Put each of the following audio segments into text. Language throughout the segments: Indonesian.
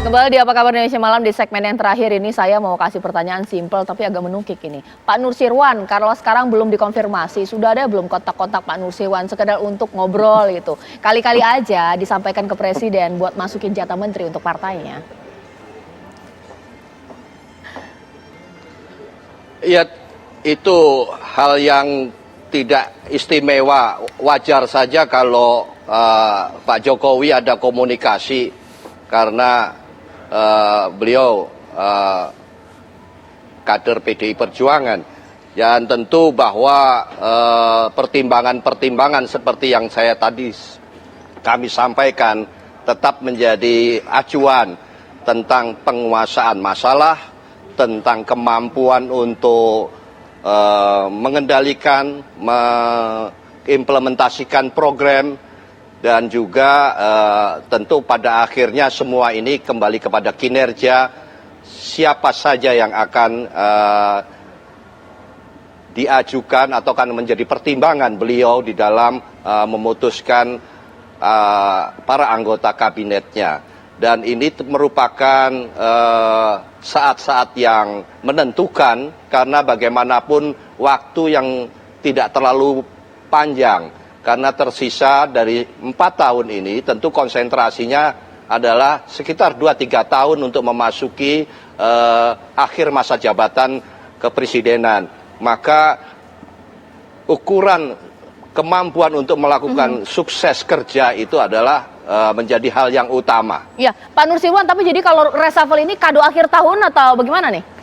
Kembali di Apa Kabar Indonesia Malam di segmen yang terakhir ini saya mau kasih pertanyaan simpel tapi agak menukik ini. Pak Nursirwan, kalau sekarang belum dikonfirmasi, sudah ada belum kontak-kontak Pak Nursirwan sekedar untuk ngobrol gitu. Kali-kali aja disampaikan ke Presiden buat masukin jatah menteri untuk partainya. Ya, itu hal yang tidak istimewa. Wajar saja kalau Pak Jokowi ada komunikasi karena beliau kader PDI Perjuangan. Dan tentu bahwa pertimbangan-pertimbangan seperti yang kami sampaikan tetap menjadi acuan tentang penguasaan masalah, tentang kemampuan untuk mengendalikan, mengimplementasikan program, dan juga tentu pada akhirnya semua ini kembali kepada kinerja siapa saja yang akan diajukan atau akan menjadi pertimbangan beliau di dalam memutuskan para anggota kabinetnya. Dan ini merupakan saat-saat yang menentukan karena bagaimanapun waktu yang tidak terlalu panjang. Karena tersisa dari 4 tahun ini tentu konsentrasinya adalah sekitar 2-3 tahun untuk memasuki akhir masa jabatan kepresidenan. Maka ukuran kemampuan untuk melakukan sukses kerja itu adalah menjadi hal yang utama. Ya, Pak Nursirwan, tapi jadi kalau reshuffle ini kado akhir tahun atau bagaimana nih?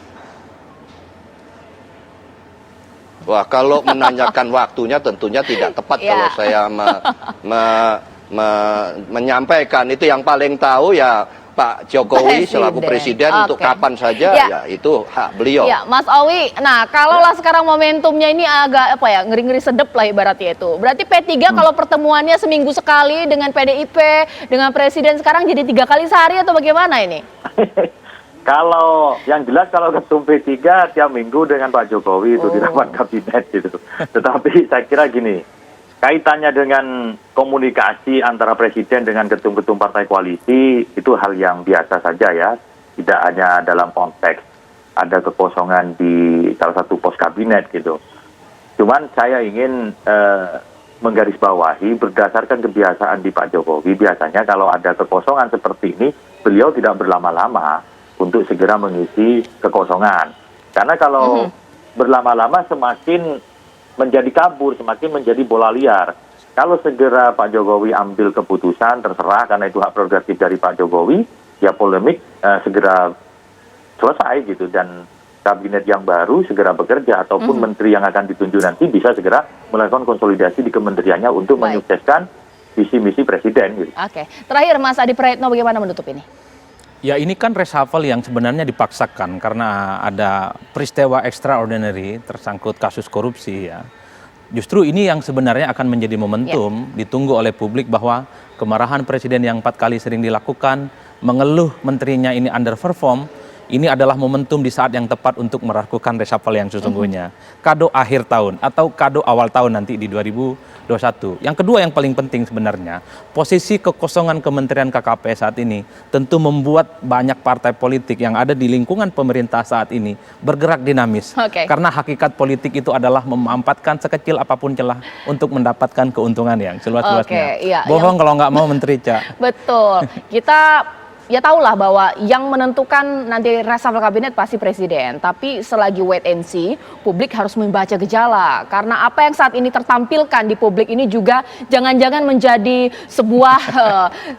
Wah, kalau menanyakan waktunya tentunya tidak tepat kalau saya menyampaikan. Itu yang paling tahu ya Pak Jokowi selaku presiden untuk kapan saja ya itu hak beliau. Ya, Mas Owi. Nah, kalaulah sekarang momentumnya ini agak ngeri-ngeri sedep lah ibaratnya itu. Berarti P3 kalau pertemuannya seminggu sekali dengan PDIP, dengan presiden sekarang jadi 3 kali sehari atau bagaimana ini? Kalau yang jelas kalau ketum P3 tiap minggu dengan Pak Jokowi itu di rapat kabinet gitu. Tetapi saya kira gini, kaitannya dengan komunikasi antara presiden dengan ketum-ketum partai koalisi itu hal yang biasa saja ya. Tidak hanya dalam konteks ada kekosongan di salah satu pos kabinet gitu. Cuman saya ingin menggarisbawahi berdasarkan kebiasaan di Pak Jokowi, biasanya kalau ada kekosongan seperti ini, beliau tidak berlama-lama untuk segera mengisi kekosongan. Karena kalau berlama-lama semakin menjadi kabur, semakin menjadi bola liar. Kalau segera Pak Jokowi ambil keputusan, terserah karena itu hak prerogatif dari Pak Jokowi, ya polemik segera selesai gitu. Dan kabinet yang baru segera bekerja, ataupun menteri yang akan ditunjuk nanti bisa segera melakukan konsolidasi di kementeriannya untuk menyukseskan visi-misi presiden. Gitu. Oke, terakhir Mas Adi Praetno bagaimana menutup ini? Ya, ini kan reshuffle yang sebenarnya dipaksakan karena ada peristiwa extraordinary tersangkut kasus korupsi ya. Justru ini yang sebenarnya akan menjadi momentum ditunggu oleh publik bahwa kemarahan presiden yang 4 kali sering dilakukan, mengeluh menterinya ini underperform, ini adalah momentum di saat yang tepat untuk melakukan reshuffle yang sesungguhnya. Kado akhir tahun atau kado awal tahun nanti di 2021. Yang kedua yang paling penting sebenarnya, posisi kekosongan Kementerian KKP saat ini tentu membuat banyak partai politik yang ada di lingkungan pemerintah saat ini bergerak dinamis. Karena hakikat politik itu adalah memanfaatkan sekecil apapun celah untuk mendapatkan keuntungan yang seluas-luasnya. Bohong kalau nggak mau menteri, Cak. Betul. Kita ya tahulah bahwa yang menentukan nanti reshuffle kabinet pasti presiden. Tapi selagi wait and see, publik harus membaca gejala. Karena apa yang saat ini tertampilkan di publik ini juga jangan-jangan menjadi sebuah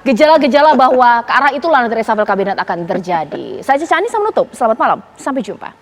gejala-gejala bahwa ke arah itulah nanti reshuffle kabinet akan terjadi. Saya Cicani, saya menutup. Selamat malam, sampai jumpa.